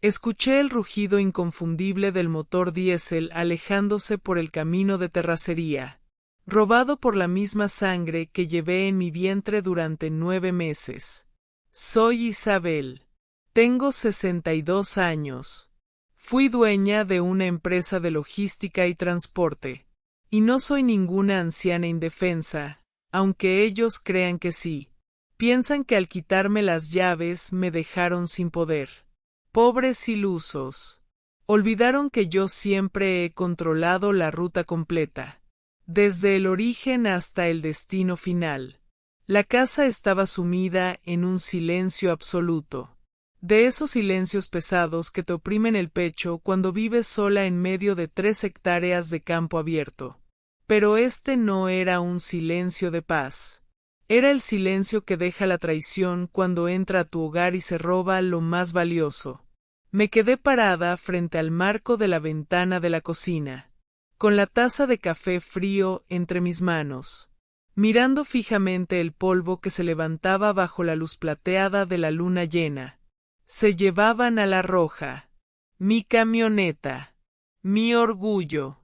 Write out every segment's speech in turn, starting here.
Escuché el rugido inconfundible del motor diésel alejándose por el camino de terracería, robado por la misma sangre que llevé en mi vientre durante 9 meses. Soy Isabel. Tengo 62 años. Fui dueña de una empresa de logística y transporte. Y no soy ninguna anciana indefensa, aunque ellos crean que sí. Piensan que al quitarme las llaves me dejaron sin poder. Pobres ilusos. Olvidaron que yo siempre he controlado la ruta completa, desde el origen hasta el destino final. La casa estaba sumida en un silencio absoluto. De esos silencios pesados que te oprimen el pecho cuando vives sola en medio de 3 hectáreas de campo abierto. Pero este no era un silencio de paz. Era el silencio que deja la traición cuando entra a tu hogar y se roba lo más valioso. Me quedé parada frente al marco de la ventana de la cocina, con la taza de café frío entre mis manos, mirando fijamente el polvo que se levantaba bajo la luz plateada de la luna llena. Se llevaban a la Roja, mi camioneta, mi orgullo,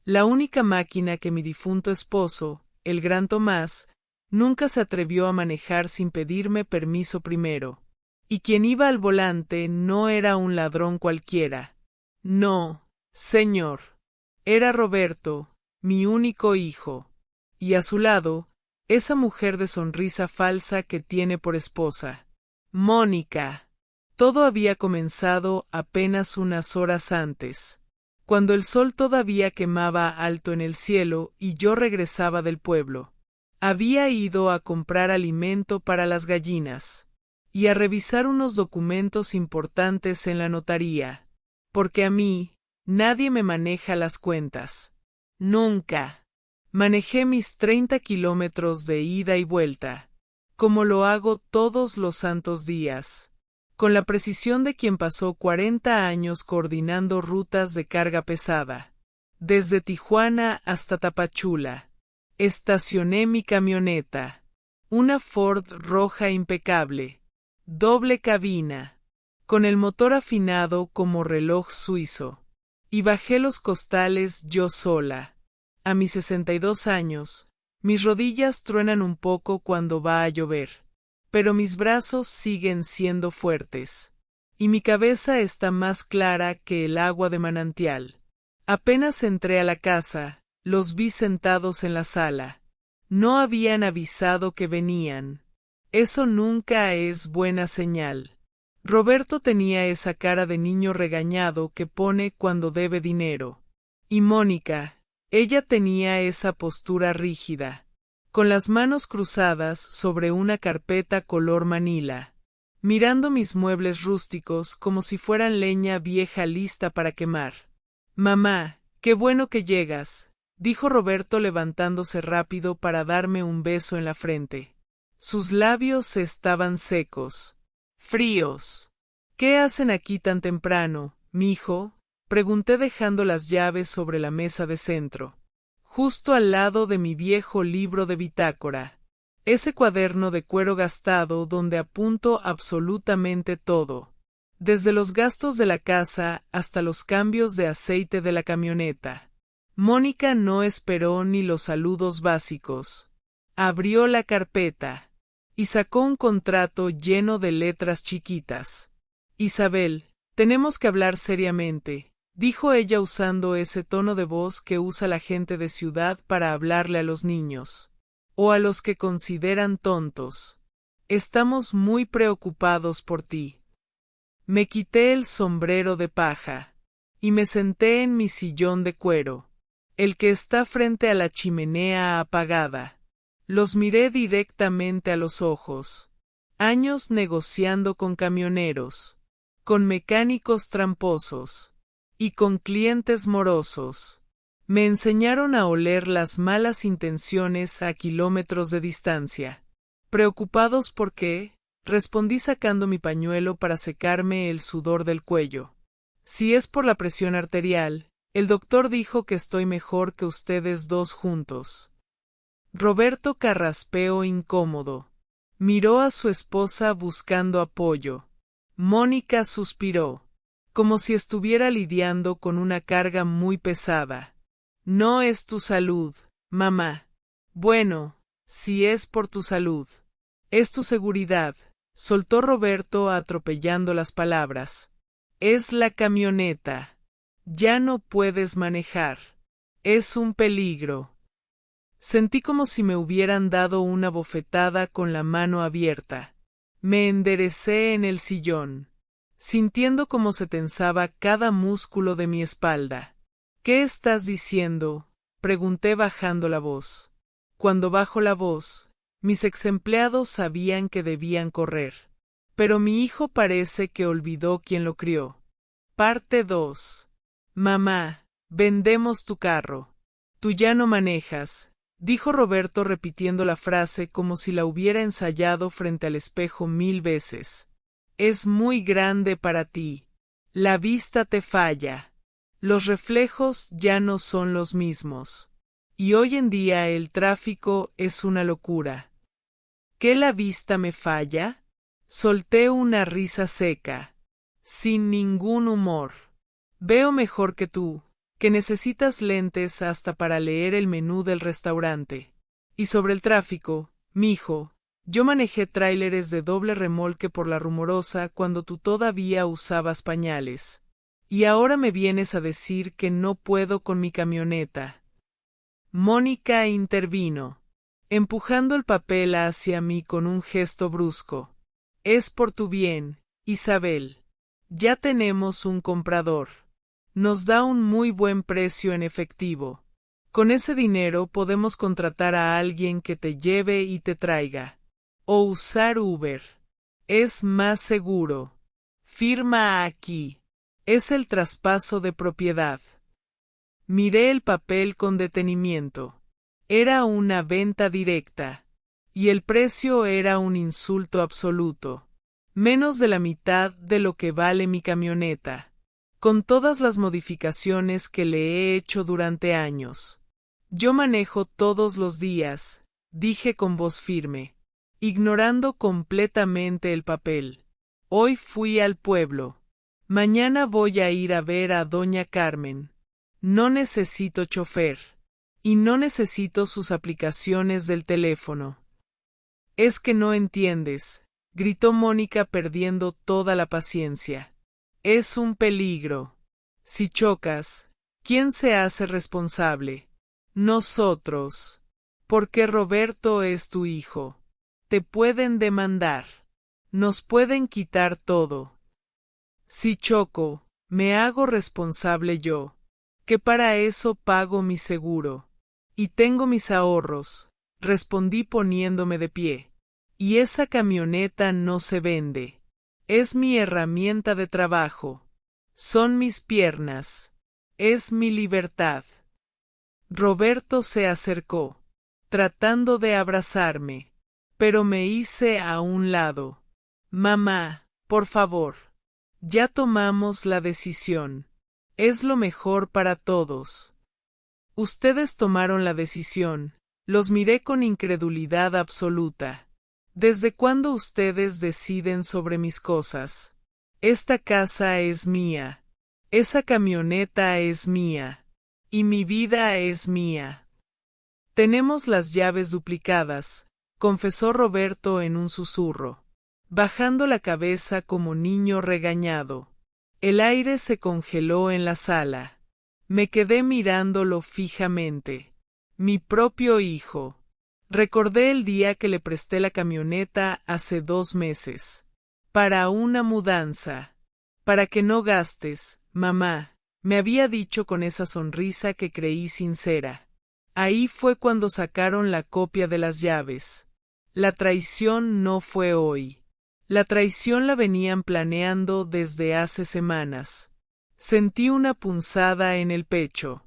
la única máquina que mi difunto esposo, el gran Tomás, nunca se atrevió a manejar sin pedirme permiso primero. Y quien iba al volante no era un ladrón cualquiera. No, señor. Era Roberto, mi único hijo. Y a su lado, esa mujer de sonrisa falsa que tiene por esposa. Mónica. Todo había comenzado apenas unas horas antes, cuando el sol todavía quemaba alto en el cielo y yo regresaba del pueblo. Había ido a comprar alimento para las gallinas y a revisar unos documentos importantes en la notaría, porque a mí nadie me maneja las cuentas. Nunca. Manejé mis 30 kilómetros de ida y vuelta, como lo hago todos los santos días, con la precisión de quien pasó 40 años coordinando rutas de carga pesada. Desde Tijuana hasta Tapachula, estacioné mi camioneta, una Ford roja impecable, doble cabina, con el motor afinado como reloj suizo, y bajé los costales yo sola. A mis 62 años, mis rodillas truenan un poco cuando va a llover, pero mis brazos siguen siendo fuertes, y mi cabeza está más clara que el agua de manantial. Apenas entré a la casa, los vi sentados en la sala. No habían avisado que venían. Eso nunca es buena señal. Roberto tenía esa cara de niño regañado que pone cuando debe dinero. Y Mónica, ella tenía esa postura rígida, con las manos cruzadas sobre una carpeta color manila, mirando mis muebles rústicos como si fueran leña vieja lista para quemar. Mamá, qué bueno que llegas, dijo Roberto levantándose rápido para darme un beso en la frente. Sus labios estaban secos, fríos. ¿Qué hacen aquí tan temprano, mijo? Pregunté dejando las llaves sobre la mesa de centro, justo al lado de mi viejo libro de bitácora, ese cuaderno de cuero gastado donde apunto absolutamente todo, desde los gastos de la casa hasta los cambios de aceite de la camioneta. Mónica no esperó ni los saludos básicos. Abrió la carpeta y sacó un contrato lleno de letras chiquitas. Isabel, tenemos que hablar seriamente, dijo ella usando ese tono de voz que usa la gente de ciudad para hablarle a los niños, o a los que consideran tontos. Estamos muy preocupados por ti. Me quité el sombrero de paja y me senté en mi sillón de cuero, el que está frente a la chimenea apagada. Los miré directamente a los ojos. Años negociando con camioneros, con mecánicos tramposos y con clientes morosos. Me enseñaron a oler las malas intenciones a kilómetros de distancia. ¿Preocupados por qué? Respondí sacando mi pañuelo para secarme el sudor del cuello. Si es por la presión arterial, el doctor dijo que estoy mejor que ustedes dos juntos. Roberto carraspeó incómodo. Miró a su esposa buscando apoyo. Mónica suspiró. como si estuviera lidiando con una carga muy pesada. No es tu salud, mamá. Bueno, si es por tu salud. Es tu seguridad, soltó Roberto atropellando las palabras. Es la camioneta. Ya no puedes manejar. Es un peligro. Sentí como si me hubieran dado una bofetada con la mano abierta. Me enderecé en el sillón, sintiendo cómo se tensaba cada músculo de mi espalda. ¿Qué estás diciendo?, pregunté bajando la voz. Cuando bajo la voz, mis exempleados sabían que debían correr. Pero mi hijo parece que olvidó quién lo crió. Parte 2. Mamá, vendemos tu carro. Tú ya no manejas, dijo Roberto repitiendo la frase como si la hubiera ensayado frente al espejo 1000 veces. Es muy grande para ti. La vista te falla. Los reflejos ya no son los mismos. Y hoy en día el tráfico es una locura. ¿Qué la vista me falla? Solté una risa seca, sin ningún humor. Veo mejor que tú, que necesitas lentes hasta para leer el menú del restaurante. Y sobre el tráfico, mijo, yo manejé tráileres de doble remolque por la Rumorosa cuando tú todavía usabas pañales. Y ahora me vienes a decir que no puedo con mi camioneta. Mónica intervino, empujando el papel hacia mí con un gesto brusco. Es por tu bien, Isabel. Ya tenemos un comprador. Nos da un muy buen precio en efectivo. Con ese dinero podemos contratar a alguien que te lleve y te traiga. O usar Uber. Es más seguro. Firma aquí. Es el traspaso de propiedad. Miré el papel con detenimiento. Era una venta directa. Y el precio era un insulto absoluto. Menos de la mitad de lo que vale mi camioneta. Con todas las modificaciones que le he hecho durante años. Yo manejo todos los días, dije con voz firme, ignorando completamente el papel. Hoy fui al pueblo. Mañana voy a ir a ver a doña Carmen. No necesito chofer. Y no necesito sus aplicaciones del teléfono. Es que no entiendes, gritó Mónica perdiendo toda la paciencia. Es un peligro. Si chocas, ¿quién se hace responsable? Nosotros. Porque Roberto es tu hijo. Te pueden demandar. Nos pueden quitar todo. Si choco, me hago responsable yo. Que para eso pago mi seguro. Y tengo mis ahorros, respondí poniéndome de pie. Y esa camioneta no se vende. Es mi herramienta de trabajo. Son mis piernas. Es mi libertad. Roberto se acercó, tratando de abrazarme, pero me hice a un lado. Mamá, por favor. Ya tomamos la decisión. Es lo mejor para todos. Ustedes tomaron la decisión. Los miré con incredulidad absoluta. ¿Desde cuándo ustedes deciden sobre mis cosas? Esta casa es mía. Esa camioneta es mía. Y mi vida es mía. Tenemos las llaves duplicadas, confesó Roberto en un susurro, bajando la cabeza como niño regañado. El aire se congeló en la sala. Me quedé mirándolo fijamente. Mi propio hijo. Recordé el día que le presté la camioneta hace 2 meses. Para una mudanza. Para que no gastes, mamá, me había dicho con esa sonrisa que creí sincera. Ahí fue cuando sacaron la copia de las llaves. La traición no fue hoy. La traición la venían planeando desde hace semanas. Sentí una punzada en el pecho.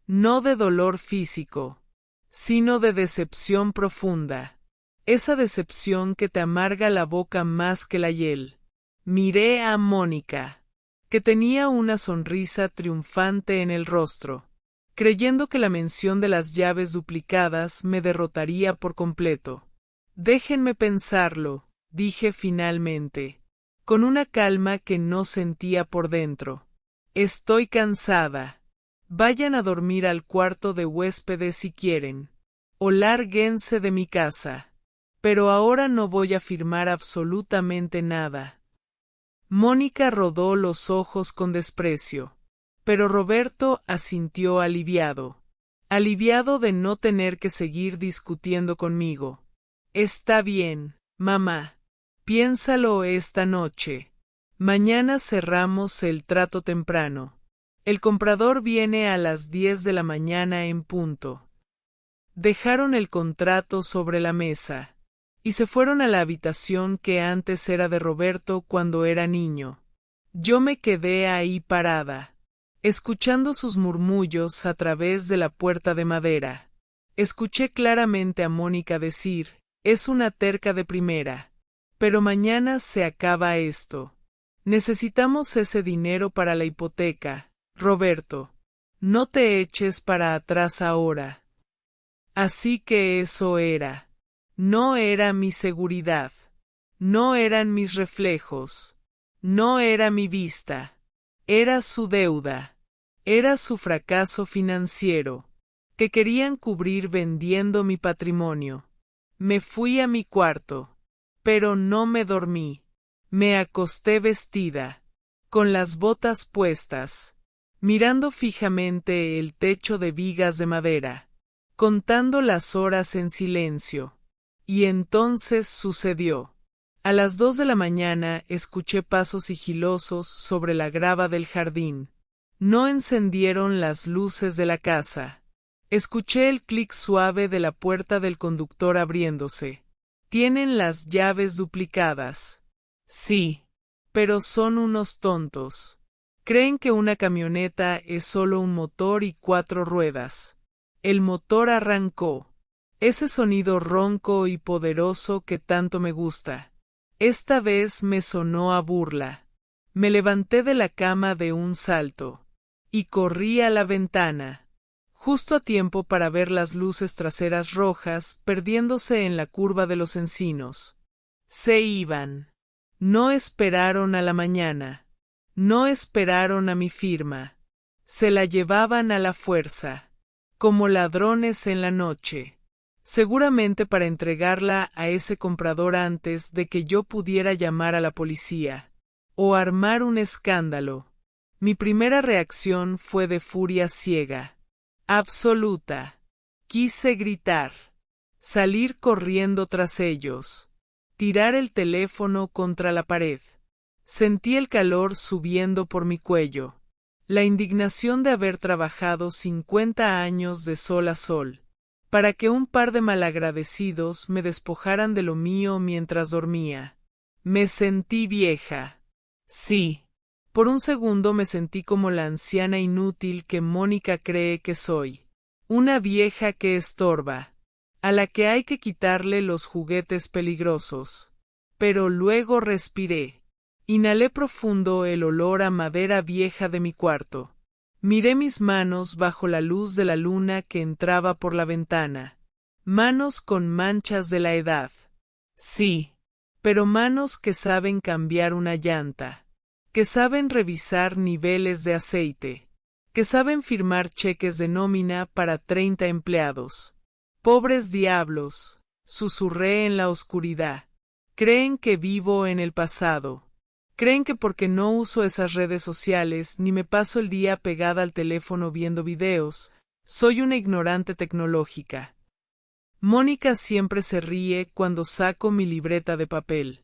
No de dolor físico, sino de decepción profunda. Esa decepción que te amarga la boca más que la hiel. Miré a Mónica, que tenía una sonrisa triunfante en el rostro, creyendo que la mención de las llaves duplicadas me derrotaría por completo. Déjenme pensarlo, dije finalmente. con una calma que no sentía por dentro. Estoy cansada. Vayan a dormir al cuarto de huéspedes si quieren. O lárguense de mi casa. Pero ahora no voy a firmar absolutamente nada. Mónica rodó los ojos con desprecio. Pero Roberto asintió aliviado. Aliviado de no tener que seguir discutiendo conmigo. Está bien, mamá. Piénsalo esta noche. Mañana cerramos el trato temprano. El comprador viene a las 10 de la mañana en punto. Dejaron el contrato sobre la mesa y se fueron a la habitación que antes era de Roberto cuando era niño. Yo me quedé ahí parada, escuchando sus murmullos a través de la puerta de madera. Escuché claramente a Mónica decir: es una terca de primera. Pero mañana se acaba esto. Necesitamos ese dinero para la hipoteca, Roberto. No te eches para atrás ahora. Así que eso era. No era mi seguridad. No eran mis reflejos. No era mi vista. Era su deuda. Era su fracaso financiero, que querían cubrir vendiendo mi patrimonio. Me fui a mi cuarto, pero no me dormí. Me acosté vestida, con las botas puestas, mirando fijamente el techo de vigas de madera, contando las horas en silencio. Y entonces sucedió. A las 2 de la mañana escuché pasos sigilosos sobre la grava del jardín. No encendieron las luces de la casa. Escuché el clic suave de la puerta del conductor abriéndose. Tienen las llaves duplicadas. Sí, pero son unos tontos. Creen que una camioneta es solo un motor y 4 ruedas. El motor arrancó. Ese sonido ronco y poderoso que tanto me gusta. Esta vez me sonó a burla. Me levanté de la cama de un salto y corrí a la ventana, justo a tiempo para ver las luces traseras rojas perdiéndose en la curva de los encinos. Se iban. No esperaron a la mañana. No esperaron a mi firma. Se la llevaban a la fuerza, como ladrones en la noche. Seguramente para entregarla a ese comprador antes de que yo pudiera llamar a la policía o armar un escándalo. Mi primera reacción fue de furia ciega, absoluta. Quise gritar, salir corriendo tras ellos, tirar el teléfono contra la pared. Sentí el calor subiendo por mi cuello, la indignación de haber trabajado 50 años de sol a sol, para que un par de malagradecidos me despojaran de lo mío mientras dormía. Me sentí vieja. Sí. Por un segundo me sentí como la anciana inútil que Mónica cree que soy. Una vieja que estorba, a la que hay que quitarle los juguetes peligrosos. Pero luego respiré. Inhalé profundo el olor a madera vieja de mi cuarto. Miré mis manos bajo la luz de la luna que entraba por la ventana. Manos con manchas de la edad. Sí, pero manos que saben cambiar una llanta, que saben revisar niveles de aceite, que saben firmar cheques de nómina para 30 empleados. Pobres diablos, susurré en la oscuridad. Creen que vivo en el pasado. Creen que porque no uso esas redes sociales ni me paso el día pegada al teléfono viendo videos, soy una ignorante tecnológica. Mónica siempre se ríe cuando saco mi libreta de papel.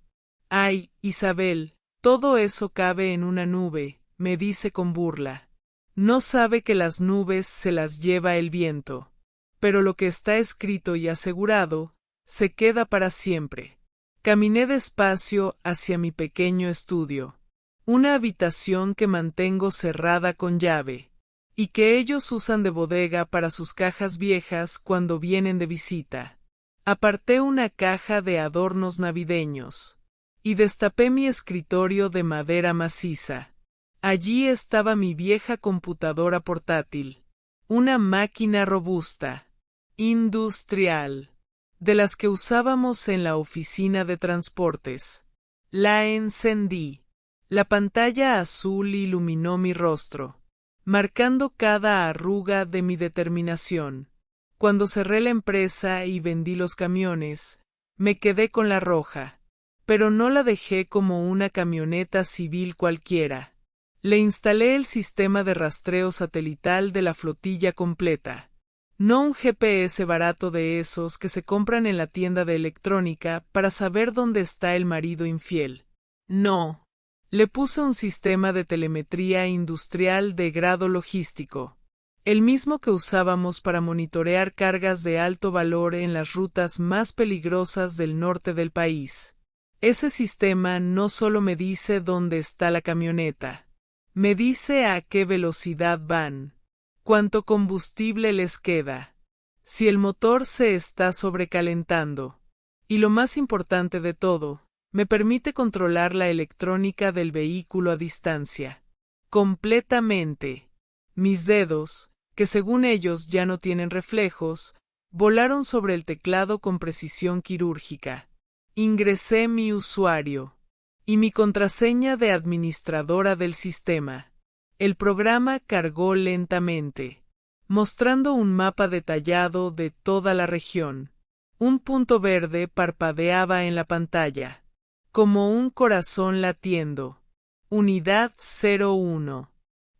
Ay, Isabel, todo eso cabe en una nube, me dice con burla. No sabe que las nubes se las lleva el viento. Pero lo que está escrito y asegurado, se queda para siempre. Caminé despacio hacia mi pequeño estudio, una habitación que mantengo cerrada con llave, y que ellos usan de bodega para sus cajas viejas cuando vienen de visita. Aparté una caja de adornos navideños, y destapé mi escritorio de madera maciza. Allí estaba mi vieja computadora portátil, una máquina robusta, industrial, de las que usábamos en la oficina de transportes. La encendí. La pantalla azul iluminó mi rostro, marcando cada arruga de mi determinación. Cuando cerré la empresa y vendí los camiones, me quedé con la roja, pero no la dejé como una camioneta civil cualquiera. Le instalé el sistema de rastreo satelital de la flotilla completa. No un GPS barato de esos que se compran en la tienda de electrónica para saber dónde está el marido infiel. No. Le puse un sistema de telemetría industrial de grado logístico, el mismo que usábamos para monitorear cargas de alto valor en las rutas más peligrosas del norte del país. Ese sistema no solo me dice dónde está la camioneta, me dice a qué velocidad van, cuánto combustible les queda, si el motor se está sobrecalentando, y lo más importante de todo, me permite controlar la electrónica del vehículo a distancia. Completamente. Mis dedos, que según ellos ya no tienen reflejos, volaron sobre el teclado con precisión quirúrgica. Ingresé mi usuario y mi contraseña de administradora del sistema. El programa cargó lentamente, mostrando un mapa detallado de toda la región. Un punto verde parpadeaba en la pantalla, como un corazón latiendo. Unidad 01.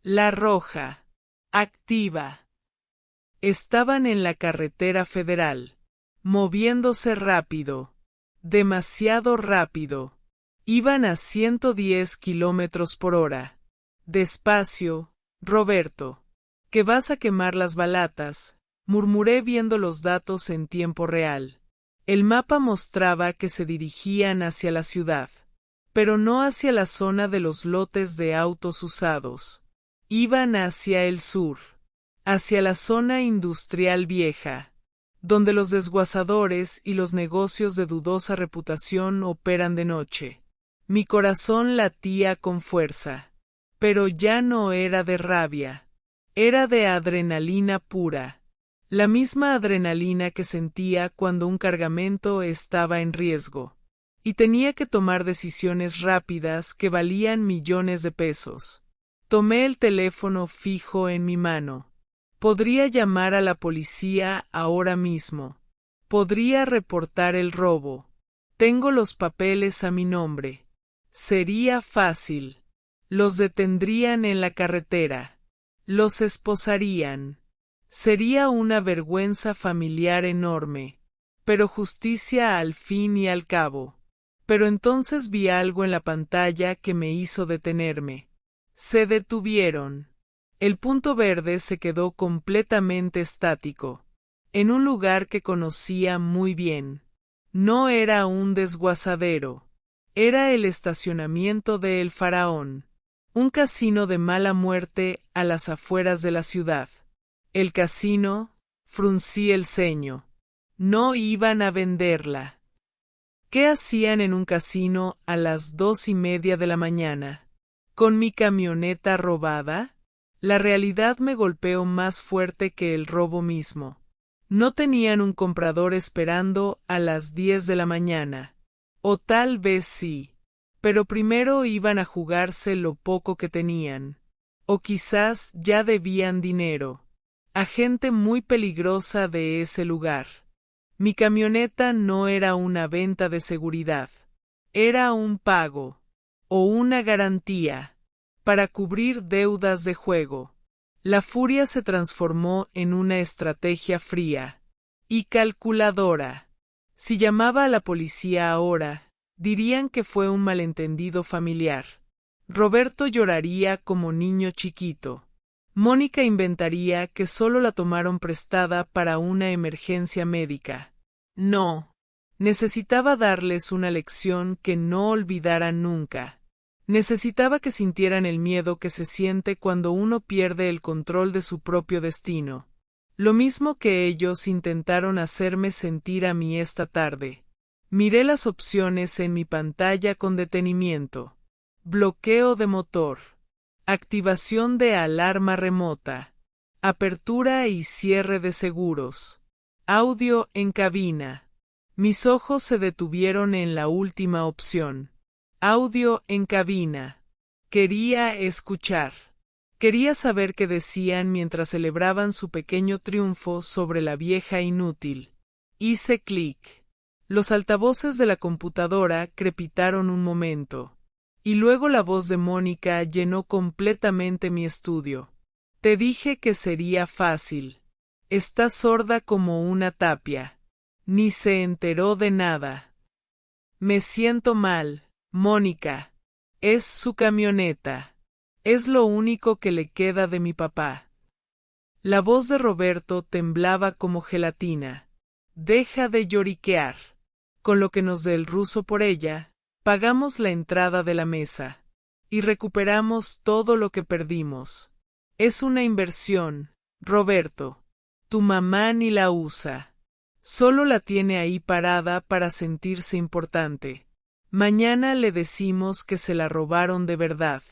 La roja. Activa. Estaban en la carretera federal, moviéndose rápido. Demasiado rápido. Iban a 110 kilómetros por hora. Despacio, Roberto. Que vas a quemar las balatas, murmuré viendo los datos en tiempo real. El mapa mostraba que se dirigían hacia la ciudad, pero no hacia la zona de los lotes de autos usados. Iban hacia el sur, hacia la zona industrial vieja, donde los desguazadores y los negocios de dudosa reputación operan de noche. Mi corazón latía con fuerza, pero ya no era de rabia, era de adrenalina pura, la misma adrenalina que sentía cuando un cargamento estaba en riesgo, y tenía que tomar decisiones rápidas que valían millones de pesos. Tomé el teléfono fijo en mi mano. Podría llamar a la policía ahora mismo. Podría reportar el robo. Tengo los papeles a mi nombre. Sería fácil. Los detendrían en la carretera. Los esposarían. Sería una vergüenza familiar enorme. Pero justicia al fin y al cabo. Pero entonces vi algo en la pantalla que me hizo detenerme. Se detuvieron. El punto verde se quedó completamente estático, en un lugar que conocía muy bien. No era un desguazadero, era el estacionamiento de El Faraón, un casino de mala muerte a las afueras de la ciudad. El casino, fruncí el ceño. No iban a venderla. ¿Qué hacían en un casino a las 2:30 de la mañana? ¿Con mi camioneta robada? La realidad me golpeó más fuerte que el robo mismo. No tenían un comprador esperando a las 10 de la mañana. O tal vez sí. Pero primero iban a jugarse lo poco que tenían. O quizás ya debían dinero. A gente muy peligrosa de ese lugar. Mi camioneta no era una venta de seguridad. Era un pago. O una garantía. Para cubrir deudas de juego. La furia se transformó en una estrategia fría y calculadora. Si llamaba a la policía ahora, dirían que fue un malentendido familiar. Roberto lloraría como niño chiquito. Mónica inventaría que solo la tomaron prestada para una emergencia médica. No. Necesitaba darles una lección que no olvidaran nunca. Necesitaba que sintieran el miedo que se siente cuando uno pierde el control de su propio destino. Lo mismo que ellos intentaron hacerme sentir a mí esta tarde. Miré las opciones en mi pantalla con detenimiento. Bloqueo de motor. Activación de alarma remota. Apertura y cierre de seguros. Audio en cabina. Mis ojos se detuvieron en la última opción. Audio en cabina. Quería escuchar. Quería saber qué decían mientras celebraban su pequeño triunfo sobre la vieja inútil. Hice clic. Los altavoces de la computadora crepitaron un momento. Y luego la voz de Mónica llenó completamente mi estudio. Te dije que sería fácil. Está sorda como una tapia. Ni se enteró de nada. Me siento mal, Mónica. Es su camioneta. Es lo único que le queda de mi papá. La voz de Roberto temblaba como gelatina. Deja de lloriquear. Con lo que nos dé el ruso por ella, pagamos la entrada de la mesa. Y recuperamos todo lo que perdimos. Es una inversión, Roberto. Tu mamá ni la usa. Solo la tiene ahí parada para sentirse importante. Mañana le decimos que se la robaron de verdad.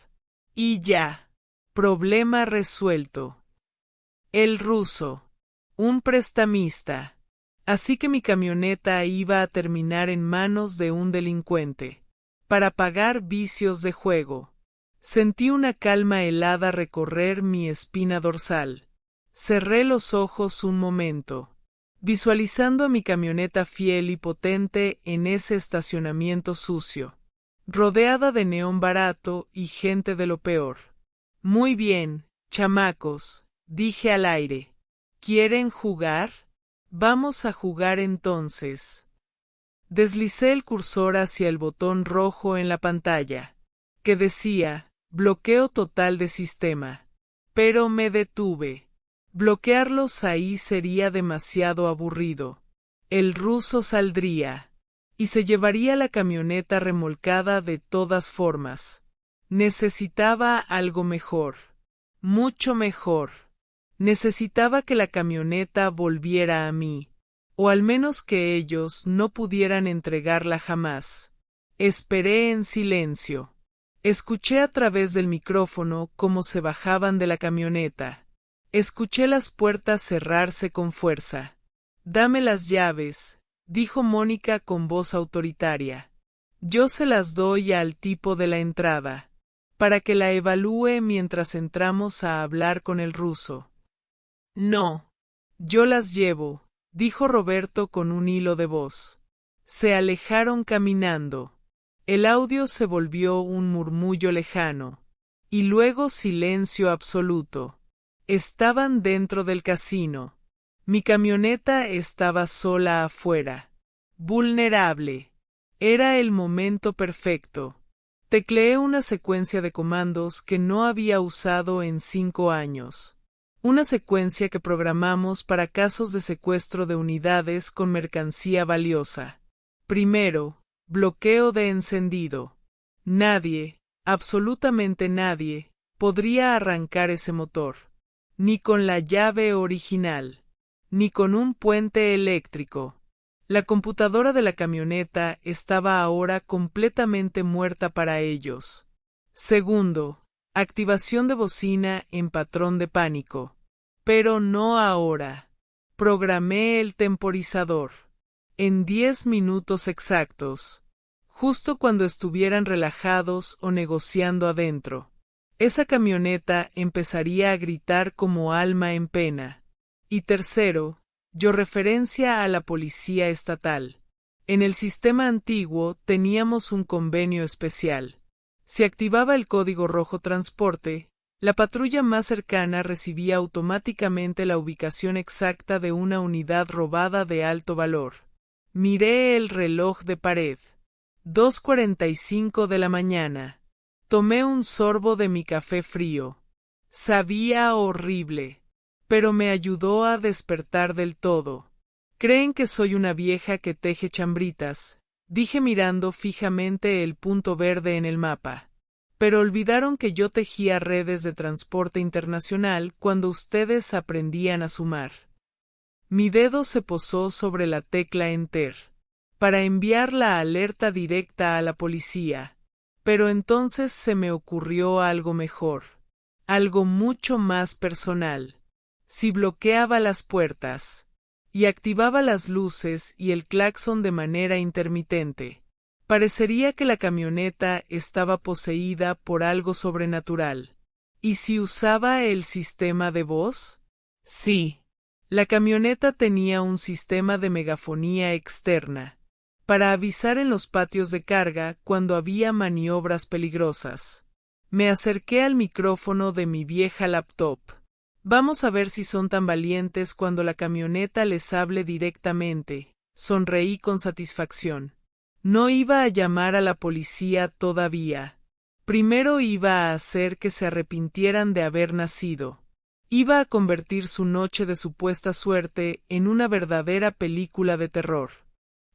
Y ya. Problema resuelto. El ruso. Un prestamista. Así que mi camioneta iba a terminar en manos de un delincuente. Para pagar vicios de juego. Sentí una calma helada recorrer mi espina dorsal. Cerré los ojos un momento, visualizando a mi camioneta fiel y potente en ese estacionamiento sucio, rodeada de neón barato y gente de lo peor. Muy bien, chamacos, dije al aire. ¿Quieren jugar? Vamos a jugar entonces. Deslicé el cursor hacia el botón rojo en la pantalla, que decía, bloqueo total de sistema. Pero me detuve. Bloquearlos ahí sería demasiado aburrido. El ruso saldría. Y se llevaría la camioneta remolcada de todas formas. Necesitaba algo mejor. Mucho mejor. Necesitaba que la camioneta volviera a mí. O al menos que ellos no pudieran entregarla jamás. Esperé en silencio. Escuché a través del micrófono cómo se bajaban de la camioneta. Escuché las puertas cerrarse con fuerza. Dame las llaves, dijo Mónica con voz autoritaria. Yo se las doy al tipo de la entrada, para que la evalúe mientras entramos a hablar con el ruso. No. Yo las llevo, dijo Roberto con un hilo de voz. Se alejaron caminando. El audio se volvió un murmullo lejano. Y luego silencio absoluto. Estaban dentro del casino. Mi camioneta estaba sola afuera. Vulnerable. Era el momento perfecto. Tecleé una secuencia de comandos que no había usado en 5 años. Una secuencia que programamos para casos de secuestro de unidades con mercancía valiosa. Primero, bloqueo de encendido. Nadie, absolutamente nadie, podría arrancar ese motor. Ni con la llave original, ni con un puente eléctrico. La computadora de la camioneta estaba ahora completamente muerta para ellos. Segundo, activación de bocina en patrón de pánico. Pero no ahora. Programé el temporizador. En 10 minutos exactos. Justo cuando estuvieran relajados o negociando adentro. Esa camioneta empezaría a gritar como alma en pena. Y tercero, yo referencia a la policía estatal. En el sistema antiguo teníamos un convenio especial. Si activaba el código rojo transporte, la patrulla más cercana recibía automáticamente la ubicación exacta de una unidad robada de alto valor. Miré el reloj de pared. 2:45 de la mañana. Tomé un sorbo de mi café frío. Sabía horrible, pero me ayudó a despertar del todo. Creen que soy una vieja que teje chambritas, dije mirando fijamente el punto verde en el mapa. Pero olvidaron que yo tejía redes de transporte internacional cuando ustedes aprendían a sumar. Mi dedo se posó sobre la tecla Enter, para enviar la alerta directa a la policía. Pero entonces se me ocurrió algo mejor, algo mucho más personal. Si bloqueaba las puertas y activaba las luces y el claxon de manera intermitente, Parecería que la camioneta estaba poseída por algo sobrenatural. ¿Y si usaba el sistema de voz? Sí. La camioneta tenía un sistema de megafonía externa, para avisar en los patios de carga cuando había maniobras peligrosas. Me acerqué al micrófono de mi vieja laptop. Vamos a ver si son tan valientes cuando la camioneta les hable directamente. Sonreí con satisfacción. No iba a llamar a la policía todavía. Primero iba a hacer que se arrepintieran de haber nacido. Iba a convertir su noche de supuesta suerte en una verdadera película de terror.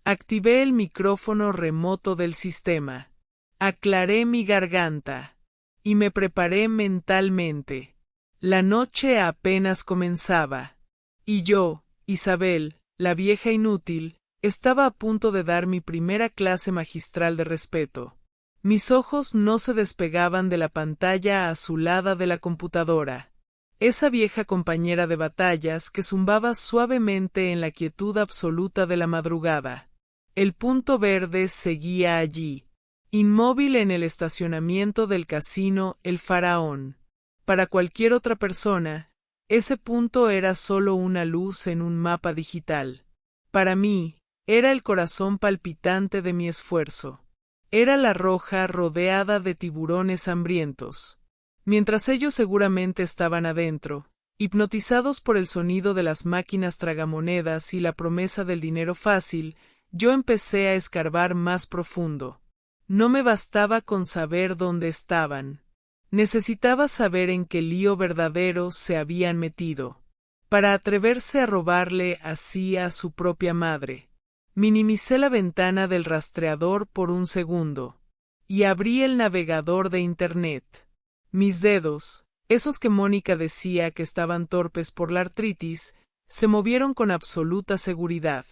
Activé el micrófono remoto del sistema. Aclaré mi garganta. Y me preparé mentalmente. La noche apenas comenzaba. Y yo, Isabel, la vieja inútil, estaba a punto de dar mi primera clase magistral de respeto. Mis ojos no se despegaban de la pantalla azulada de la computadora. Esa vieja compañera de batallas que zumbaba suavemente en la quietud absoluta de la madrugada. El punto verde seguía allí, inmóvil en el estacionamiento del casino El Faraón. Para cualquier otra persona, ese punto era solo una luz en un mapa digital. Para mí, era el corazón palpitante de mi esfuerzo. Era la roja rodeada de tiburones hambrientos. Mientras ellos seguramente estaban adentro, hipnotizados por el sonido de las máquinas tragamonedas y la promesa del dinero fácil, yo empecé a escarbar más profundo. No me bastaba con saber dónde estaban. Necesitaba saber en qué lío verdadero se habían metido, para atreverse a robarle así a su propia madre. Minimicé la ventana del rastreador por un segundo, y abrí el navegador de Internet. Mis dedos, esos que Mónica decía que estaban torpes por la artritis, se movieron con absoluta seguridad.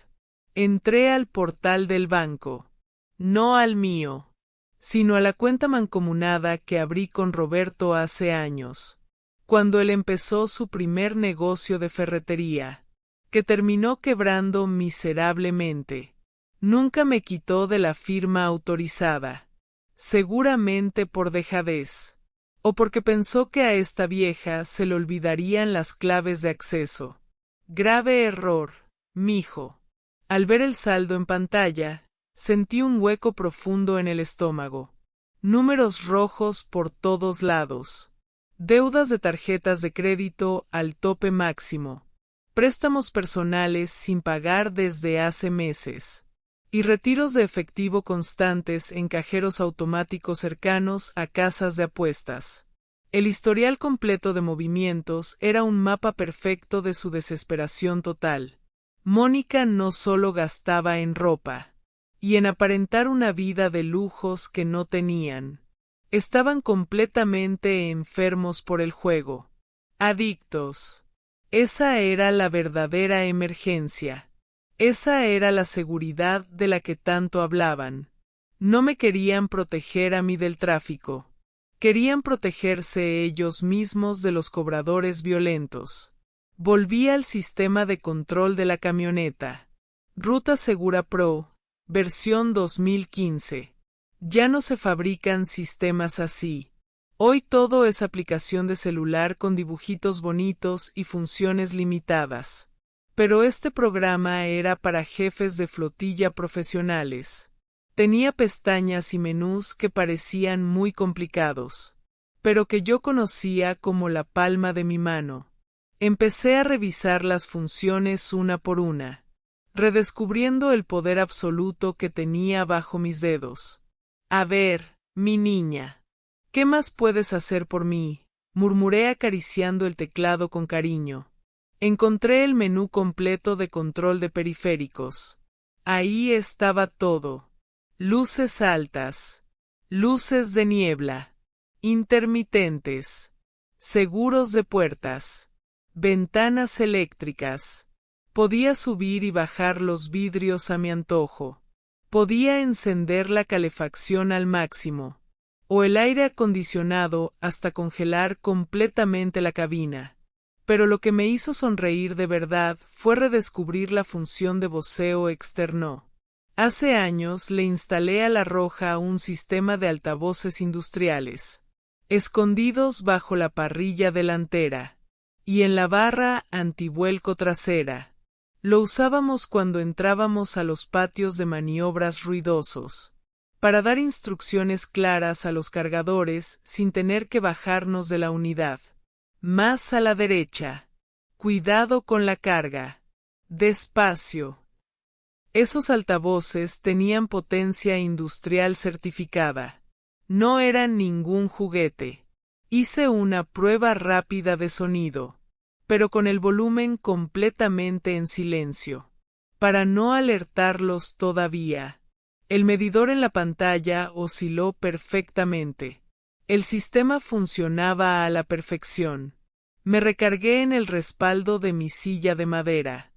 Entré al portal del banco, no al mío, sino a la cuenta mancomunada que abrí con Roberto hace años, cuando él empezó su primer negocio de ferretería, que terminó quebrando miserablemente. Nunca me quitó de la firma autorizada, seguramente por dejadez. O porque pensó que a esta vieja se le olvidarían las claves de acceso. Grave error, mijo. Al ver el saldo en pantalla, sentí un hueco profundo en el estómago. Números rojos por todos lados. Deudas de tarjetas de crédito al tope máximo. Préstamos personales sin pagar desde hace meses. Y retiros de efectivo constantes en cajeros automáticos cercanos a casas de apuestas. El historial completo de movimientos era un mapa perfecto de su desesperación total. Mónica no solo gastaba en ropa y en aparentar una vida de lujos que no tenían. Estaban completamente enfermos por el juego. Adictos. Esa era la verdadera emergencia. Esa era la seguridad de la que tanto hablaban. No me querían proteger a mí del tráfico. Querían protegerse ellos mismos de los cobradores violentos. Volví al sistema de control de la camioneta. Ruta Segura Pro, versión 2015. Ya no se fabrican sistemas así. Hoy todo es aplicación de celular con dibujitos bonitos y funciones limitadas. Pero este programa era para jefes de flotilla profesionales. Tenía pestañas y menús que parecían muy complicados, pero que yo conocía como la palma de mi mano. Empecé a revisar las funciones una por una, redescubriendo el poder absoluto que tenía bajo mis dedos. A ver, mi niña, ¿qué más puedes hacer por mí?, murmuré acariciando el teclado con cariño. Encontré el menú completo de control de periféricos. Ahí estaba todo. Luces altas, luces de niebla, intermitentes, seguros de puertas, ventanas eléctricas. Podía subir y bajar los vidrios a mi antojo. Podía encender la calefacción al máximo, o el aire acondicionado hasta congelar completamente la cabina. Pero lo que me hizo sonreír de verdad fue redescubrir la función de voceo externo. Hace años le instalé a la Roja un sistema de altavoces industriales, escondidos bajo la parrilla delantera, y en la barra antivuelco trasera. Lo usábamos cuando entrábamos a los patios de maniobras ruidosos, para dar instrucciones claras a los cargadores sin tener que bajarnos de la unidad. Más a la derecha. Cuidado con la carga. Despacio. Esos altavoces tenían potencia industrial certificada. No eran ningún juguete. Hice una prueba rápida de sonido, pero con el volumen completamente en silencio, para no alertarlos todavía. El medidor en la pantalla osciló perfectamente. El sistema funcionaba a la perfección. Me recargué en el respaldo de mi silla de madera,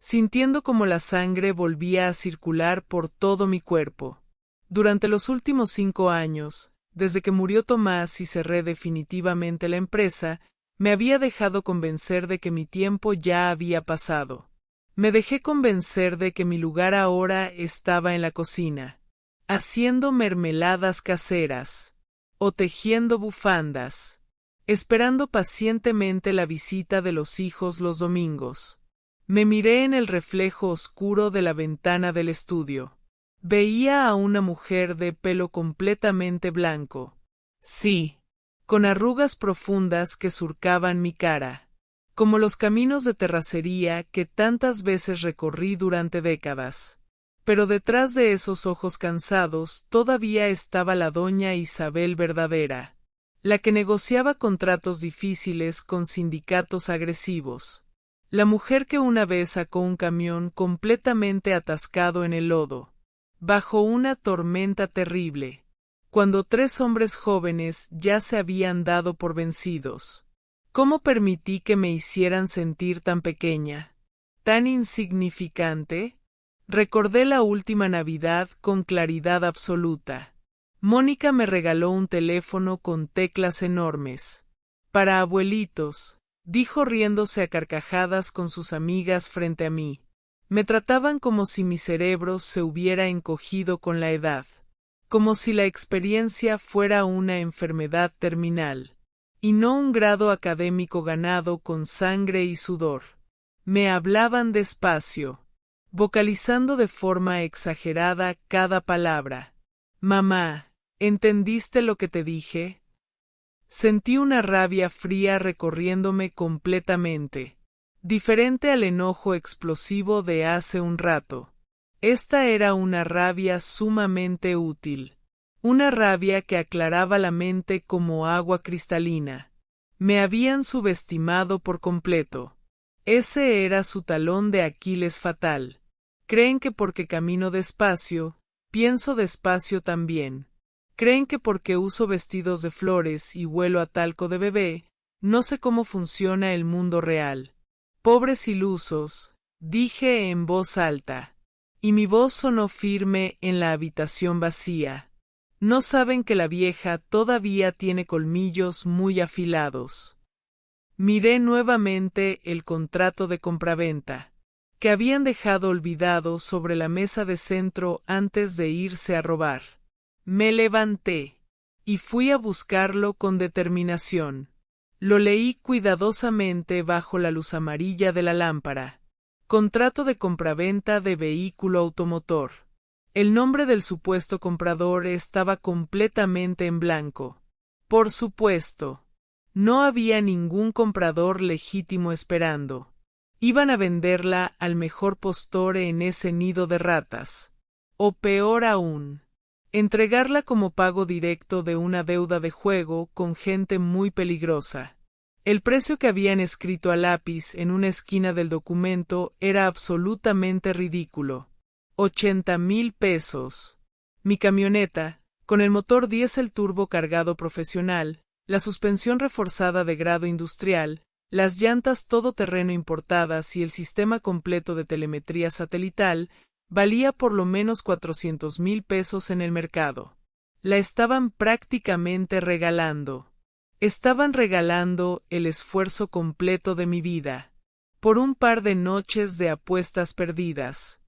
sintiendo como la sangre volvía a circular por todo mi cuerpo. Durante los últimos 5 años, desde que murió Tomás y cerré definitivamente la empresa, me había dejado convencer de que mi tiempo ya había pasado. Me dejé convencer de que mi lugar ahora estaba en la cocina, haciendo mermeladas caseras, o tejiendo bufandas, esperando pacientemente la visita de los hijos los domingos. Me miré en el reflejo oscuro de la ventana del estudio. Veía a una mujer de pelo completamente blanco. Sí, con arrugas profundas que surcaban mi cara, como los caminos de terracería que tantas veces recorrí durante décadas. Pero detrás de esos ojos cansados todavía estaba la doña Isabel verdadera, la que negociaba contratos difíciles con sindicatos agresivos. La mujer que una vez sacó un camión completamente atascado en el lodo, bajo una tormenta terrible, cuando 3 hombres jóvenes ya se habían dado por vencidos. ¿Cómo permití que me hicieran sentir tan pequeña, tan insignificante? Recordé la última Navidad con claridad absoluta. Mónica me regaló un teléfono con teclas enormes. Para abuelitos, dijo riéndose a carcajadas con sus amigas frente a mí. Me trataban como si mi cerebro se hubiera encogido con la edad, como si la experiencia fuera una enfermedad terminal, y no un grado académico ganado con sangre y sudor. Me hablaban despacio, vocalizando de forma exagerada cada palabra. Mamá, ¿entendiste lo que te dije? Sentí una rabia fría recorriéndome completamente, diferente al enojo explosivo de hace un rato. Esta era una rabia sumamente útil, una rabia que aclaraba la mente como agua cristalina. Me habían subestimado por completo. Ese era su talón de Aquiles fatal. Creen que porque camino despacio, pienso despacio también. Creen que porque uso vestidos de flores y huelo a talco de bebé, no sé cómo funciona el mundo real. Pobres ilusos, dije en voz alta, y mi voz sonó firme en la habitación vacía. No saben que la vieja todavía tiene colmillos muy afilados. Miré nuevamente el contrato de compraventa, que habían dejado olvidado sobre la mesa de centro antes de irse a robar. Me levanté, y fui a buscarlo con determinación. Lo leí cuidadosamente bajo la luz amarilla de la lámpara. Contrato de compraventa de vehículo automotor. El nombre del supuesto comprador estaba completamente en blanco. Por supuesto, no había ningún comprador legítimo esperando. Iban a venderla al mejor postor en ese nido de ratas. O peor aún, entregarla como pago directo de una deuda de juego con gente muy peligrosa. El precio que habían escrito a lápiz en una esquina del documento era absolutamente ridículo. 80,000 pesos. Mi camioneta, con el motor diésel turbo cargado profesional, la suspensión reforzada de grado industrial, las llantas todoterreno importadas y el sistema completo de telemetría satelital, valía por lo menos 400,000 pesos en el mercado. La estaban prácticamente regalando. Estaban regalando el esfuerzo completo de mi vida, por un par de noches de apuestas perdidas.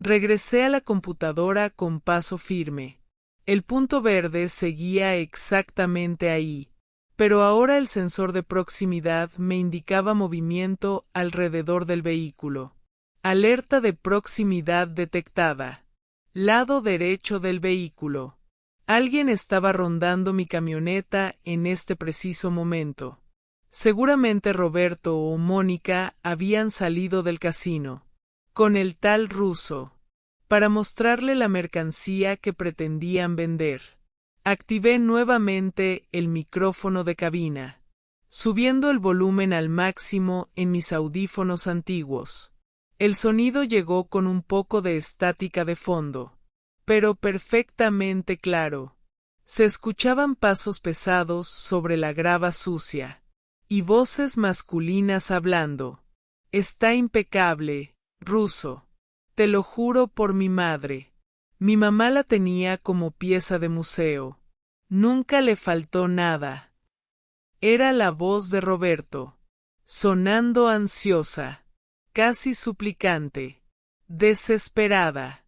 Regresé a la computadora con paso firme. El punto verde seguía exactamente ahí, pero ahora el sensor de proximidad me indicaba movimiento alrededor del vehículo. Alerta de proximidad detectada. Lado derecho del vehículo. Alguien estaba rondando mi camioneta en este preciso momento. Seguramente Roberto o Mónica habían salido del casino, con el tal ruso, para mostrarle la mercancía que pretendían vender. Activé nuevamente el micrófono de cabina, subiendo el volumen al máximo en mis audífonos antiguos. El sonido llegó con un poco de estática de fondo, pero perfectamente claro. Se escuchaban pasos pesados sobre la grava sucia, y voces masculinas hablando. Está impecable, ruso. Te lo juro por mi madre. Mi mamá la tenía como pieza de museo. Nunca le faltó nada. Era la voz de Roberto, sonando ansiosa, casi suplicante, desesperada.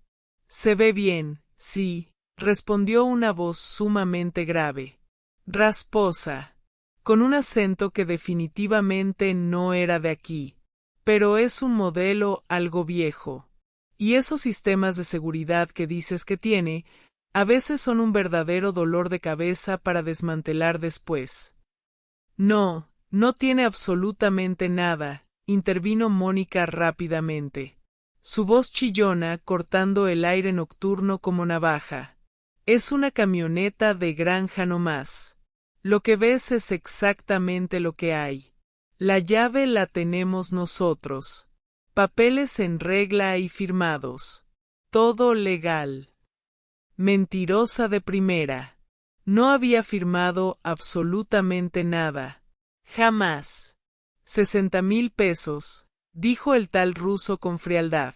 Se ve bien, sí, respondió una voz sumamente grave, rasposa, con un acento que definitivamente no era de aquí, pero es un modelo algo viejo. Y esos sistemas de seguridad que dices que tiene, a veces son un verdadero dolor de cabeza para desmantelar después. No, no tiene absolutamente nada, intervino Mónica rápidamente, su voz chillona cortando el aire nocturno como navaja. Es una camioneta de granja nomás. Lo que ves es exactamente lo que hay. La llave la tenemos nosotros. Papeles en regla y firmados. Todo legal. Mentirosa de primera. No había firmado absolutamente nada. Jamás. 60,000 pesos, dijo el tal ruso con frialdad.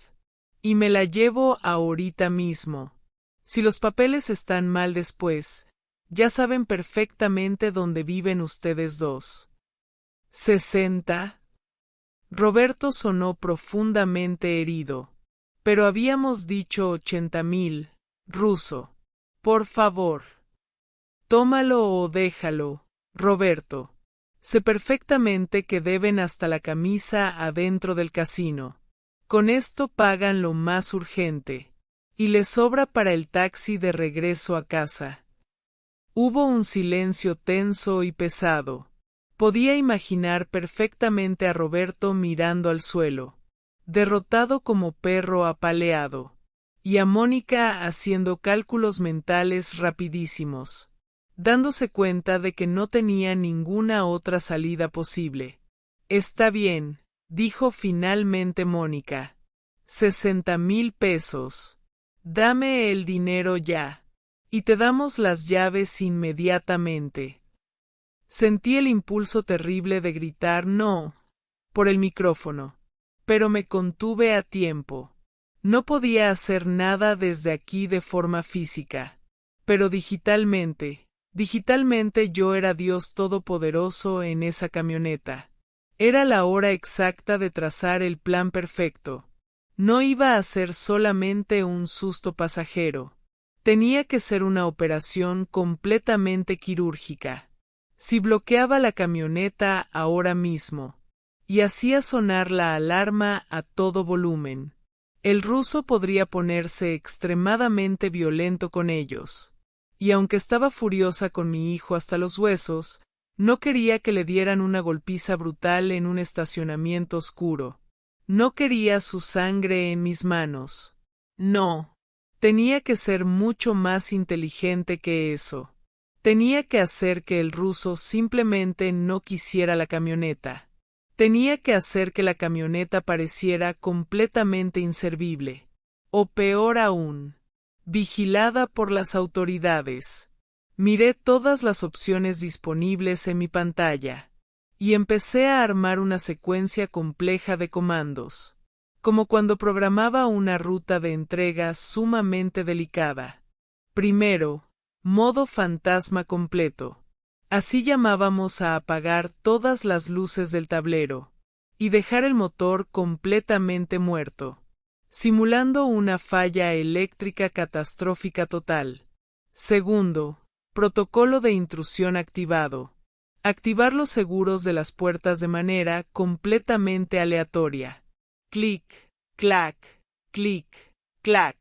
Y me la llevo ahorita mismo. Si los papeles están mal después, ya saben perfectamente dónde viven ustedes dos. 60. Roberto sonó profundamente herido. Pero habíamos dicho 80,000, ruso. Por favor. Tómalo o déjalo, Roberto. Sé perfectamente que deben hasta la camisa adentro del casino. Con esto pagan lo más urgente. Y les sobra para el taxi de regreso a casa. Hubo un silencio tenso y pesado. Podía imaginar perfectamente a Roberto mirando al suelo, derrotado como perro apaleado, y a Mónica haciendo cálculos mentales rapidísimos, dándose cuenta de que no tenía ninguna otra salida posible. Está bien, dijo finalmente Mónica. 60,000 pesos. Dame el dinero ya, y te damos las llaves inmediatamente. Sentí el impulso terrible de gritar no, por el micrófono, pero me contuve a tiempo. No podía hacer nada desde aquí de forma física, pero digitalmente yo era Dios Todopoderoso en esa camioneta. Era la hora exacta de trazar el plan perfecto. No iba a ser solamente un susto pasajero. Tenía que ser una operación completamente quirúrgica. Si bloqueaba la camioneta ahora mismo, y hacía sonar la alarma a todo volumen, el ruso podría ponerse extremadamente violento con ellos. Y aunque estaba furiosa con mi hijo hasta los huesos, no quería que le dieran una golpiza brutal en un estacionamiento oscuro. No quería su sangre en mis manos. No. Tenía que ser mucho más inteligente que eso. Tenía que hacer que el ruso simplemente no quisiera la camioneta. Tenía que hacer que la camioneta pareciera completamente inservible. O peor aún, vigilada por las autoridades. Miré todas las opciones disponibles en mi pantalla, y empecé a armar una secuencia compleja de comandos, como cuando programaba una ruta de entrega sumamente delicada. Primero, modo fantasma completo. Así llamábamos a apagar todas las luces del tablero, y dejar el motor completamente muerto. simulando una falla eléctrica catastrófica total. Segundo, protocolo de intrusión activado. Activar los seguros de las puertas de manera completamente aleatoria. Clic, clac, clic, clac.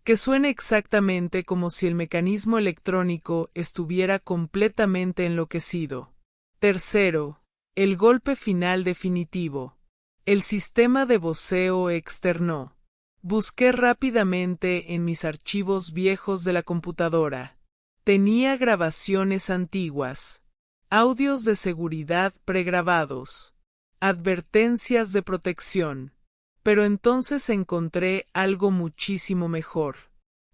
Que suene exactamente como si el mecanismo electrónico estuviera completamente enloquecido. Tercero, el golpe final definitivo. El sistema de voceo externó. Busqué rápidamente en mis archivos viejos de la computadora. Tenía grabaciones antiguas, audios de seguridad pregrabados, advertencias de protección. Pero entonces encontré algo muchísimo mejor.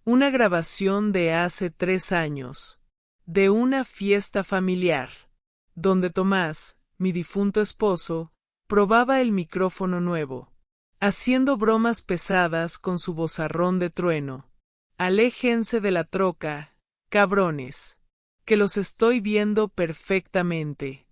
Una grabación de hace 3 años, de una fiesta familiar, donde Tomás, mi difunto esposo, probaba el micrófono nuevo, haciendo bromas pesadas con su vozarrón de trueno. Aléjense de la troca, cabrones, que los estoy viendo perfectamente.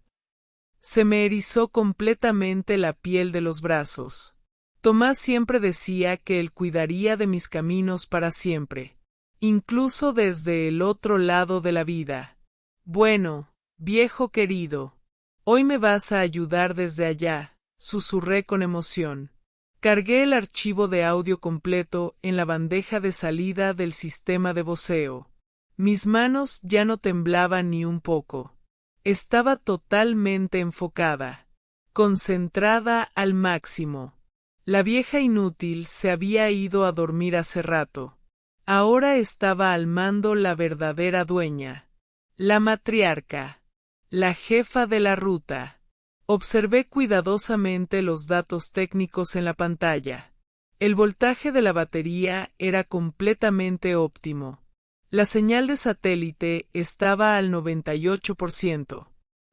Se me erizó completamente la piel de los brazos. Tomás siempre decía que él cuidaría de mis caminos para siempre, incluso desde el otro lado de la vida. Bueno, viejo querido, hoy me vas a ayudar desde allá, susurré con emoción. Cargué el archivo de audio completo en la bandeja de salida del sistema de voceo. Mis manos ya no temblaban ni un poco. Estaba totalmente enfocada, concentrada al máximo. La vieja inútil se había ido a dormir hace rato. Ahora estaba al mando la verdadera dueña, la matriarca, la jefa de la ruta. Observé cuidadosamente los datos técnicos en la pantalla. El voltaje de la batería era completamente óptimo. La señal de satélite estaba al 98%.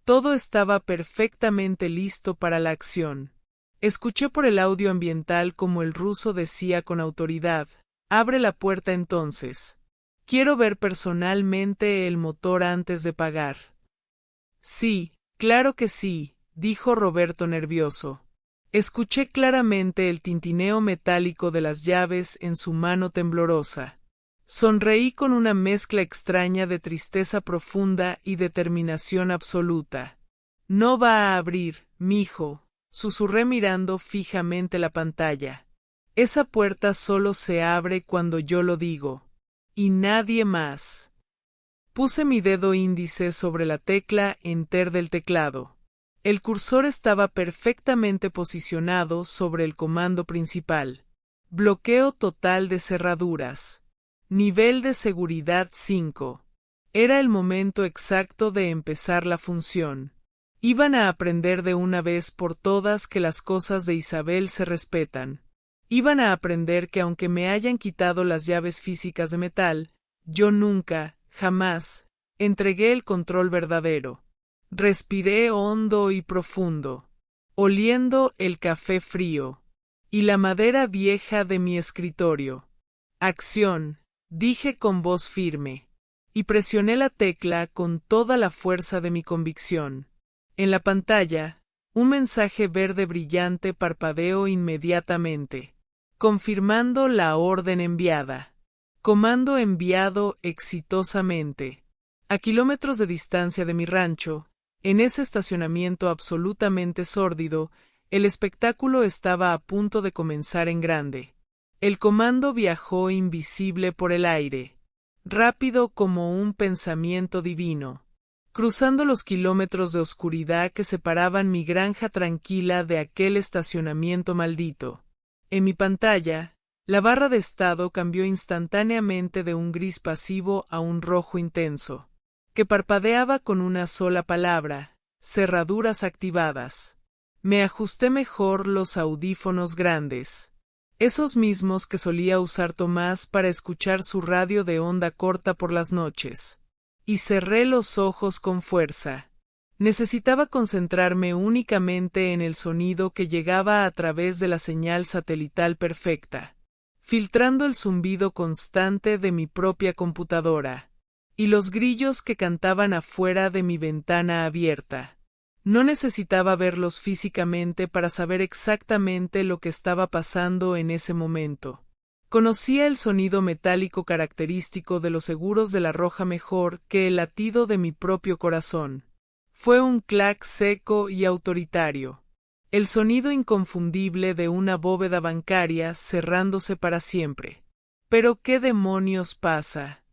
Todo estaba perfectamente listo para la acción. Escuché por el audio ambiental como el ruso decía con autoridad: «Abre la puerta entonces. Quiero ver personalmente el motor antes de pagar». «Sí, claro que sí», dijo Roberto nervioso. Escuché claramente el tintineo metálico de las llaves en su mano temblorosa. Sonreí con una mezcla extraña de tristeza profunda y determinación absoluta. «No va a abrir, mijo», susurré mirando fijamente la pantalla. «Esa puerta solo se abre cuando yo lo digo. Y nadie más». Puse mi dedo índice sobre la tecla Enter del teclado. El cursor estaba perfectamente posicionado sobre el comando principal. Bloqueo total de cerraduras. Nivel de seguridad 5. Era el momento exacto de empezar la función. Iban a aprender de una vez por todas que las cosas de Isabel se respetan. Iban a aprender que aunque me hayan quitado las llaves físicas de metal, yo nunca, jamás, entregué el control verdadero. Respiré hondo y profundo, oliendo el café frío y la madera vieja de mi escritorio. «Acción», dije con voz firme, y presioné la tecla con toda la fuerza de mi convicción. En la pantalla, un mensaje verde brillante parpadeó inmediatamente, confirmando la orden enviada. Comando enviado exitosamente. A kilómetros de distancia de mi rancho, en ese estacionamiento absolutamente sórdido, el espectáculo estaba a punto de comenzar en grande. El comando viajó invisible por el aire, rápido como un pensamiento divino, cruzando los kilómetros de oscuridad que separaban mi granja tranquila de aquel estacionamiento maldito. En mi pantalla, la barra de estado cambió instantáneamente de un gris pasivo a un rojo intenso, que parpadeaba con una sola palabra: cerraduras activadas. Me ajusté mejor los audífonos grandes, esos mismos que solía usar Tomás para escuchar su radio de onda corta por las noches, y cerré los ojos con fuerza. Necesitaba concentrarme únicamente en el sonido que llegaba a través de la señal satelital perfecta, filtrando el zumbido constante de mi propia computadora, y los grillos que cantaban afuera de mi ventana abierta. No necesitaba verlos físicamente para saber exactamente lo que estaba pasando en ese momento. Conocía el sonido metálico característico de los seguros de la Roja mejor que el latido de mi propio corazón. Fue un clac seco y autoritario. El sonido inconfundible de una bóveda bancaria cerrándose para siempre. ¿Pero qué demonios pasa?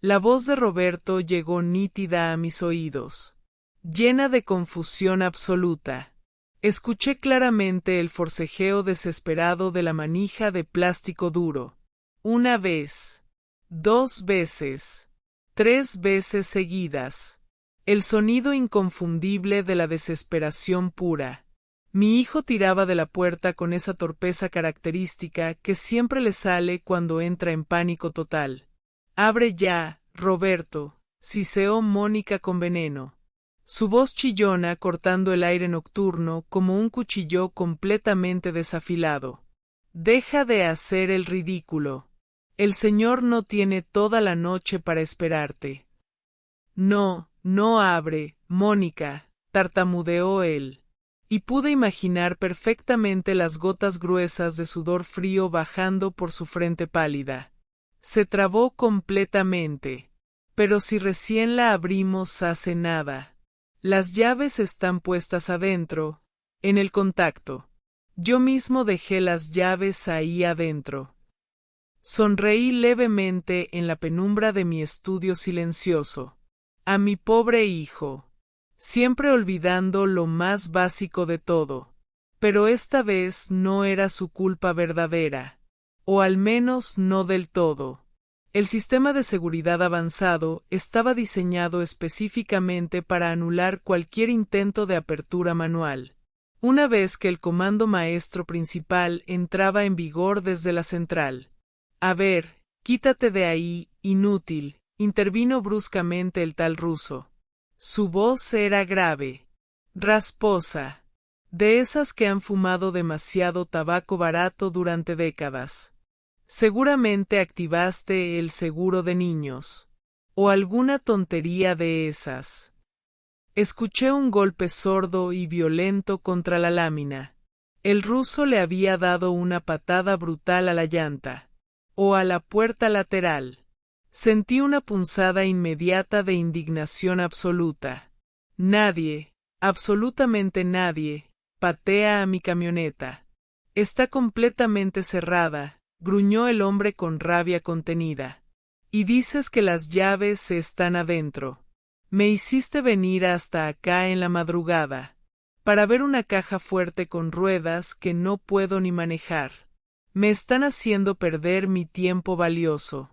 La voz de Roberto llegó nítida a mis oídos, llena de confusión absoluta. Escuché claramente el forcejeo desesperado de la manija de plástico duro. Una vez, 2 veces, 3 veces seguidas. El sonido inconfundible de la desesperación pura. Mi hijo tiraba de la puerta con esa torpeza característica que siempre le sale cuando entra en pánico total. «Abre ya, Roberto», siseó Mónica con veneno. Su voz chillona cortando el aire nocturno como un cuchillo completamente desafilado. «Deja de hacer el ridículo. El señor no tiene toda la noche para esperarte». «No, no abre, Mónica», tartamudeó él. Y pude imaginar perfectamente las gotas gruesas de sudor frío bajando por su frente pálida. Se trabó completamente. «Pero si recién la abrimos hace nada. Las llaves están puestas adentro, en el contacto. Yo mismo dejé las llaves ahí adentro». Sonreí levemente en la penumbra de mi estudio silencioso. A mi pobre hijo. Siempre olvidando lo más básico de todo. Pero esta vez no era su culpa verdadera. O al menos no del todo. El sistema de seguridad avanzado estaba diseñado específicamente para anular cualquier intento de apertura manual. Una vez que el comando maestro principal entraba en vigor desde la central. «A ver, quítate de ahí, inútil», intervino bruscamente el tal ruso. Su voz era grave, rasposa, de esas que han fumado demasiado tabaco barato durante décadas. «Seguramente activaste el seguro de niños. O alguna tontería de esas». Escuché un golpe sordo y violento contra la lámina. El ruso le había dado una patada brutal a la llanta. O a la puerta lateral. Sentí una punzada inmediata de indignación absoluta. Nadie, absolutamente nadie, patea a mi camioneta. Está completamente cerrada, gruñó el hombre con rabia contenida. Y dices que las llaves están adentro. Me hiciste venir hasta acá en la madrugada, para ver una caja fuerte con ruedas que no puedo ni manejar. Me están haciendo perder mi tiempo valioso.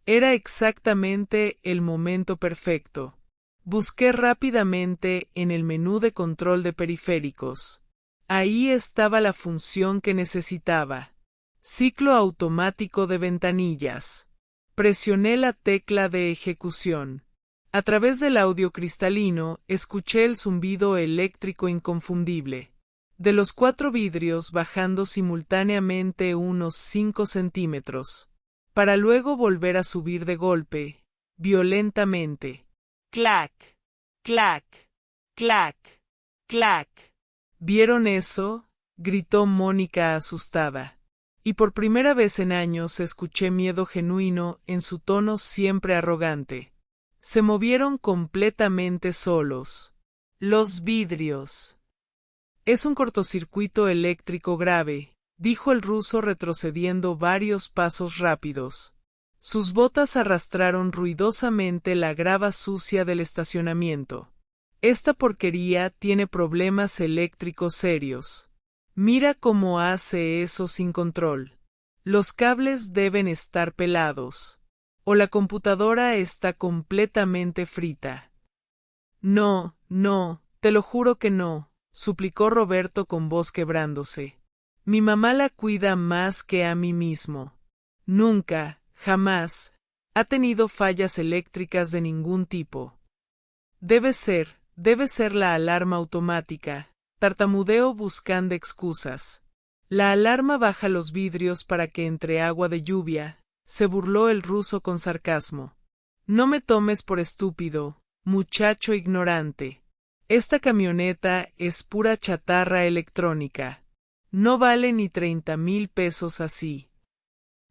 Era exactamente el momento perfecto. Busqué rápidamente en el menú de control de periféricos. Ahí estaba la función que necesitaba. Ciclo automático de ventanillas. Presioné la tecla de ejecución. A través del audio cristalino, escuché el zumbido eléctrico inconfundible. De los 4 vidrios bajando simultáneamente unos 5 centímetros. Para luego volver a subir de golpe, violentamente. Clac, clac, clac, clac. ¿Vieron eso?, gritó Mónica asustada. Y por primera vez en años escuché miedo genuino en su tono siempre arrogante. Se movieron completamente solos. Los vidrios. «Es un cortocircuito eléctrico grave», dijo el ruso retrocediendo varios pasos rápidos. Sus botas arrastraron ruidosamente la grava sucia del estacionamiento. «Esta porquería tiene problemas eléctricos serios. Mira cómo hace eso sin control. Los cables deben estar pelados. O la computadora está completamente frita». «No, no, te lo juro que no», suplicó Roberto con voz quebrándose. «Mi mamá la cuida más que a mí mismo. Nunca, jamás, ha tenido fallas eléctricas de ningún tipo». Debe ser la alarma automática», tartamudeó buscando excusas. «La alarma baja los vidrios para que entre agua de lluvia», se burló el ruso con sarcasmo. «No me tomes por estúpido, muchacho ignorante. Esta camioneta es pura chatarra electrónica. No vale ni 30,000 pesos así.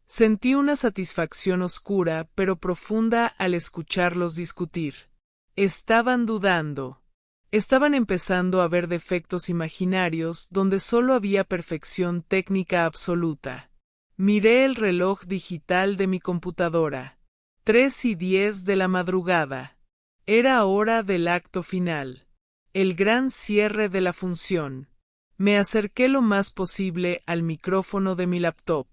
Sentí una satisfacción oscura pero profunda al escucharlos discutir. Estaban dudando. Estaban empezando a ver defectos imaginarios donde solo había perfección técnica absoluta. Miré el reloj digital de mi computadora. 3:10 de la madrugada. Era hora del acto final. El gran cierre de la función. Me acerqué lo más posible al micrófono de mi laptop.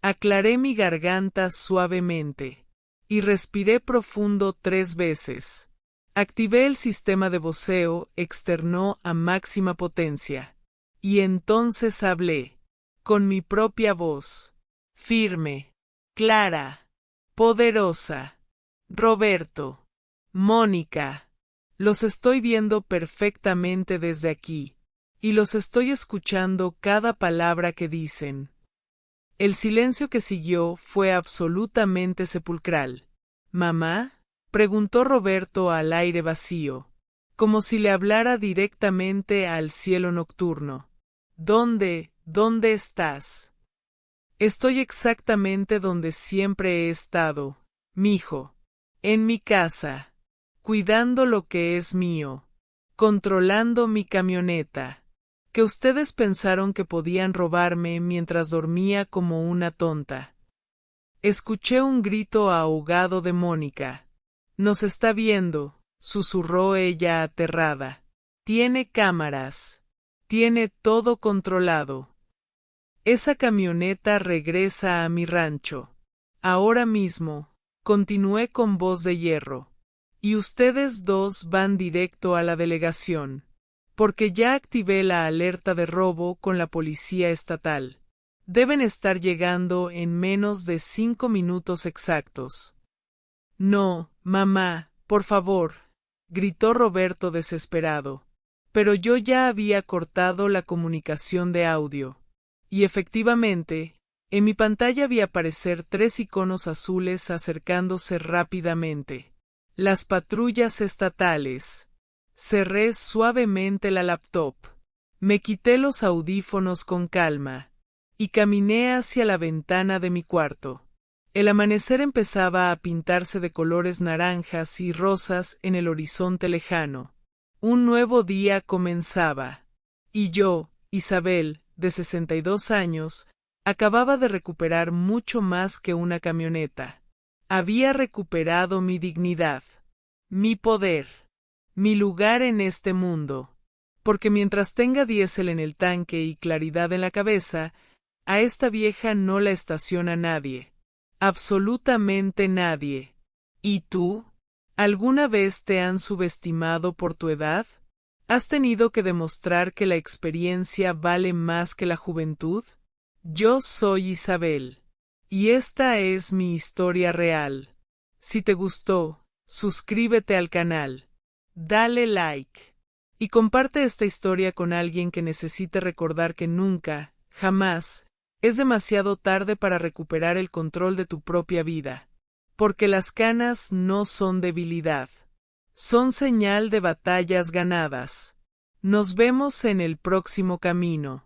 Aclaré mi garganta suavemente. Y respiré profundo 3 veces. Activé el sistema de voceo externo a máxima potencia. Y entonces hablé. Con mi propia voz. Firme. Clara. Poderosa. Roberto. Mónica. Los estoy viendo perfectamente desde aquí. Y los estoy escuchando cada palabra que dicen. El silencio que siguió fue absolutamente sepulcral. ¿Mamá? Preguntó Roberto al aire vacío, como si le hablara directamente al cielo nocturno. ¿Dónde estás? Estoy exactamente donde siempre he estado, mijo. En mi casa. Cuidando lo que es mío. Controlando mi camioneta. Que ustedes pensaron que podían robarme mientras dormía como una tonta. Escuché un grito ahogado de Mónica. Nos está viendo, susurró ella aterrada. Tiene cámaras. Tiene todo controlado. Esa camioneta regresa a mi rancho. Ahora mismo, continué con voz de hierro. Y ustedes dos van directo a la delegación. Porque ya activé la alerta de robo con la policía estatal. Deben estar llegando en menos de 5 minutos exactos. No, mamá, por favor, gritó Roberto desesperado. Pero yo ya había cortado la comunicación de audio. Y efectivamente, en mi pantalla vi aparecer 3 iconos azules acercándose rápidamente. Las patrullas estatales. Cerré suavemente la laptop. Me quité los audífonos con calma. Y caminé hacia la ventana de mi cuarto. El amanecer empezaba a pintarse de colores naranjas y rosas en el horizonte lejano. Un nuevo día comenzaba. Y yo, Isabel, de 62 años, acababa de recuperar mucho más que una camioneta. Había recuperado mi dignidad, mi poder, mi lugar en este mundo. Porque mientras tenga diésel en el tanque y claridad en la cabeza, a esta vieja no la estaciona nadie. Absolutamente nadie. ¿Y tú? ¿Alguna vez te han subestimado por tu edad? ¿Has tenido que demostrar que la experiencia vale más que la juventud? Yo soy Isabel. Y esta es mi historia real. Si te gustó, suscríbete al canal. Dale like. Y comparte esta historia con alguien que necesite recordar que nunca, jamás, es demasiado tarde para recuperar el control de tu propia vida. Porque las canas no son debilidad. Son señal de batallas ganadas. Nos vemos en el próximo camino.